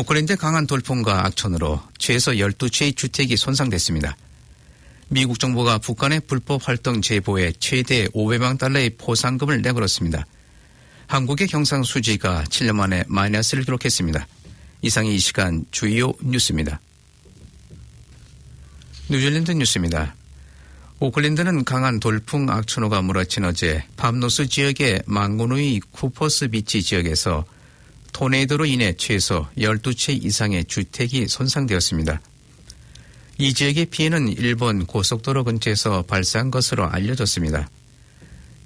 오클랜드 강한 돌풍과 악천후로 최소 12채의 주택이 손상됐습니다. 미국 정부가 북한의 불법 활동 제보에 최대 500만 달러의 포상금을 내걸었습니다. 한국의 경상수지가 7년 만에 마이너스를 기록했습니다. 이상이 이 시간 주요 뉴스입니다. 뉴질랜드 뉴스입니다. 오클랜드는 강한 돌풍 악천후가 몰아친 어제 밤노스 지역의 망고누이 쿠퍼스 비치 지역에서 토네이도로 인해 최소 12채 이상의 주택이 손상되었습니다. 이 지역의 피해는 일본 고속도로 근처에서 발생한 것으로 알려졌습니다.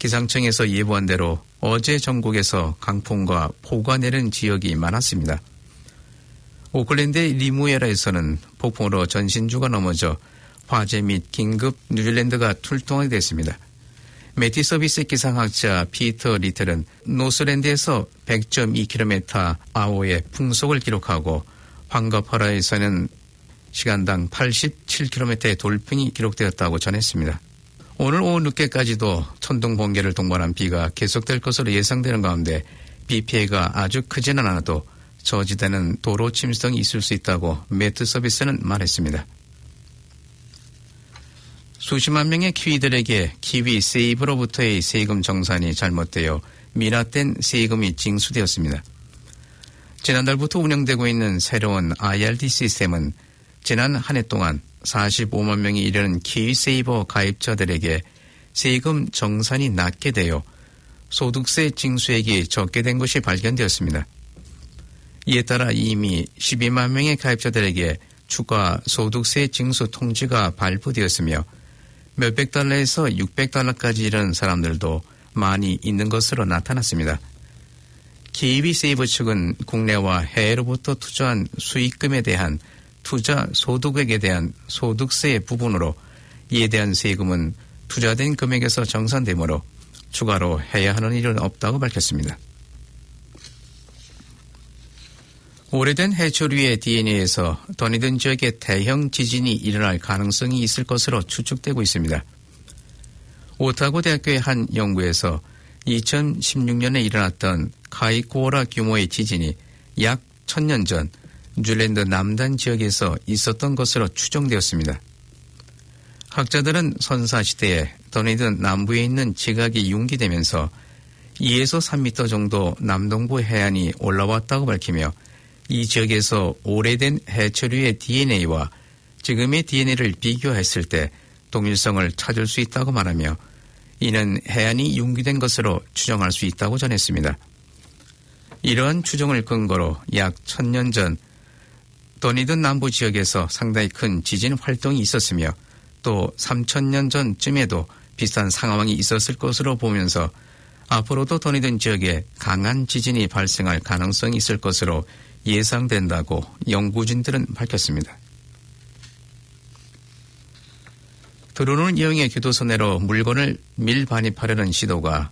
기상청에서 예보한 대로 어제 전국에서 강풍과 폭우가 내린 지역이 많았습니다. 오클랜드의 리무에라에서는 폭풍으로 전신주가 넘어져 화재 및 긴급 뉴질랜드가 출동하게 됐습니다. 메티 서비스 기상학자 피터 리틀은 노스랜드에서 100.2km/h의 풍속을 기록하고 황거퍼라에서는 시간당 87km의 돌풍이 기록되었다고 전했습니다. 오늘 오후 늦게까지도 천둥 번개를 동반한 비가 계속될 것으로 예상되는 가운데 비 피해가 아주 크지는 않아도 저지대는 도로 침수등이 있을 수 있다고 메트 서비스는 말했습니다. 수십만 명의 키위들에게 키위 세이브로부터의 세금 정산이 잘못되어 미납된 세금이 징수되었습니다. 지난달부터 운영되고 있는 새로운 IRD 시스템은 지난 한 해 동안 45만 명이 이르는 키위세이버 가입자들에게 세금 정산이 낮게 되어 소득세 징수액이 적게 된 것이 발견되었습니다. 이에 따라 이미 12만 명의 가입자들에게 추가 소득세 징수 통지가 발부되었으며 몇백 달러에서 600달러까지 이르는 사람들도 많이 있는 것으로 나타났습니다. 키위세이버 측은 국내와 해외로부터 투자한 수익금에 대한 투자 소득액에 대한 소득세 부분으로 이에 대한 세금은 투자된 금액에서 정산되므로 추가로 해야 하는 일은 없다고 밝혔습니다. 오래된 해초류의 DNA에서 더니든 지역에 대형 지진이 일어날 가능성이 있을 것으로 추측되고 있습니다. 오타고 대학교의 한 연구에서 2016년에 일어났던 카이코오라 규모의 지진이 약 1000년 전 뉴질랜드 남단 지역에서 있었던 것으로 추정되었습니다. 학자들은 선사시대에 더니든 남부에 있는 지각이 융기되면서 2에서 3m 정도 남동부 해안이 올라왔다고 밝히며 이 지역에서 오래된 해초류의 DNA와 지금의 DNA를 비교했을 때 동일성을 찾을 수 있다고 말하며 이는 해안이 융기된 것으로 추정할 수 있다고 전했습니다. 이러한 추정을 근거로 약 1000년 전 더니든 남부 지역에서 상당히 큰 지진 활동이 있었으며 또 3000년 전쯤에도 비슷한 상황이 있었을 것으로 보면서 앞으로도 더니든 지역에 강한 지진이 발생할 가능성이 있을 것으로 예상된다고 연구진들은 밝혔습니다. 드론을 이용해 교도소 내로 물건을 밀반입하려는 시도가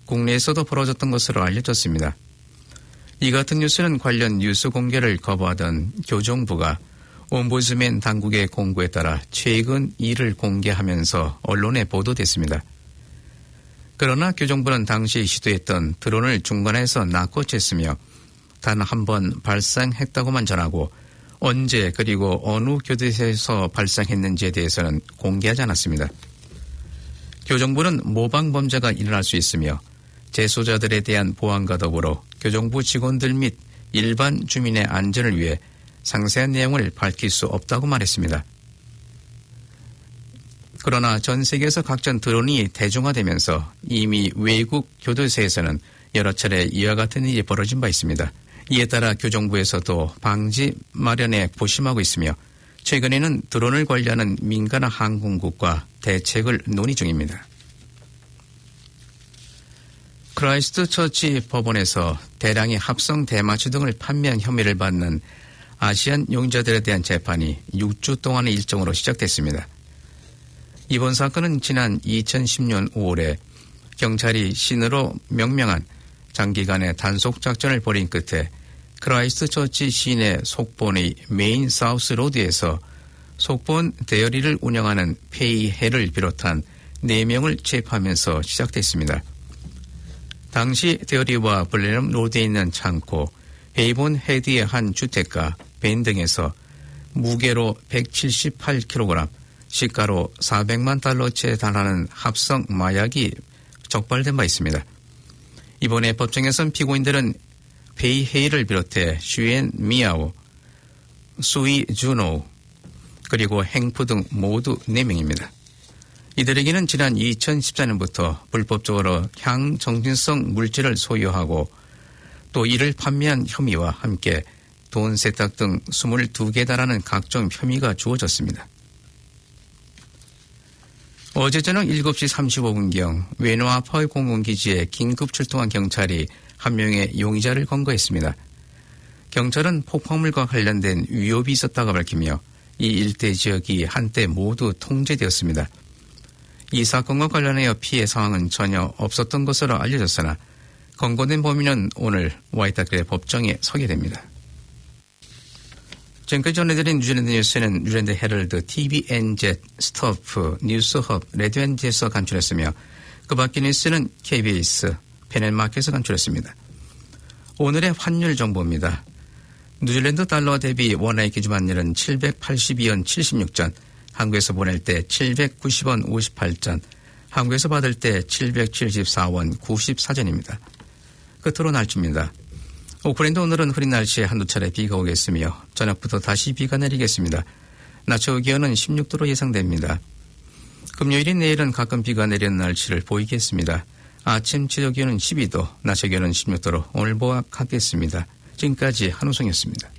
국내에서도 벌어졌던 것으로 알려졌습니다. 이 같은 뉴스는 관련 뉴스 공개를 거부하던 교정부가 옴부즈맨 당국의 공고에 따라 최근 이를 공개하면서 언론에 보도됐습니다. 그러나 교정부는 당시 시도했던 드론을 중간에서 낚고챘으며 단 한 번 발생했다고만 전하고 언제 그리고 어느 교도소에서 발생했는지에 대해서는 공개하지 않았습니다. 교정부는 모방 범죄가 일어날 수 있으며 재소자들에 대한 보안과 더불어 교정부 직원들 및 일반 주민의 안전을 위해 상세한 내용을 밝힐 수 없다고 말했습니다. 그러나 전 세계에서 각종 드론이 대중화되면서 이미 외국 교도소에서는 여러 차례 이와 같은 일이 벌어진 바 있습니다. 이에 따라 교정부에서도 방지 마련에 고심하고 있으며 최근에는 드론을 관리하는 민간 항공국과 대책을 논의 중입니다. 크라이스트 처치 법원에서 대량의 합성 대마초 등을 판매한 혐의를 받는 아시안 용의자들에 대한 재판이 6주 동안의 일정으로 시작됐습니다. 이번 사건은 지난 2010년 5월에 경찰이 신으로 명명한 장기간의 단속작전을 벌인 끝에 크라이스트 처치 시내 속본의 메인 사우스 로드에서 속본 데어리를 운영하는 페이 헬을 비롯한 4명을 체포하면서 시작됐습니다. 당시 데어리와 블레넘 로드에 있는 창고, 헤이본 헤드의 한 주택가 벤 등에서 무게로 178kg, 시가로 400만 달러치에 달하는 합성 마약이 적발된 바 있습니다. 이번에 법정에선 피고인들은 베이 헤이를 비롯해 슈엔 미아오, 수이 주노, 그리고 행프 등 모두 4명입니다. 이들에게는 지난 2014년부터 불법적으로 향정신성 물질을 소유하고 또 이를 판매한 혐의와 함께 돈 세탁 등 22개에 달하는 각종 혐의가 주어졌습니다. 어제 저녁 7시 35분경 웨노아파의 공군기지에 긴급 출동한 경찰이 한 명의 용의자를 검거했습니다. 경찰은 폭발물과 관련된 위협이 있었다고 밝히며 이 일대 지역이 한때 모두 통제되었습니다. 이 사건과 관련하여 피해 상황은 전혀 없었던 것으로 알려졌으나 검거된 범인은 오늘 와이타크의 법정에 서게 됩니다. 지금까지 전해드린 뉴질랜드 뉴스는 뉴질랜드 헤럴드, TVNZ, 스토프, 뉴스헙, 레드앤지에서 간추렸으며 그 밖의 뉴스는 KBS, 펜앤마켓에서 간추렸습니다. 오늘의 환율 정보입니다. 뉴질랜드 달러 대비 원화의 기준환율은 782원 76전, 한국에서 보낼 때 790원 58전, 한국에서 받을 때 774원 94전입니다. 끝으로 날씨입니다. 오클랜드 오늘은 흐린 날씨에 한두 차례 비가 오겠으며 저녁부터 다시 비가 내리겠습니다. 낮 최고 기온은 16도로 예상됩니다. 금요일인 내일은 가끔 비가 내리는 날씨를 보이겠습니다. 아침 최저 기온은 12도, 낮 최고 기온은 16도로 오늘보와 같겠습니다. 지금까지 한우성이었습니다.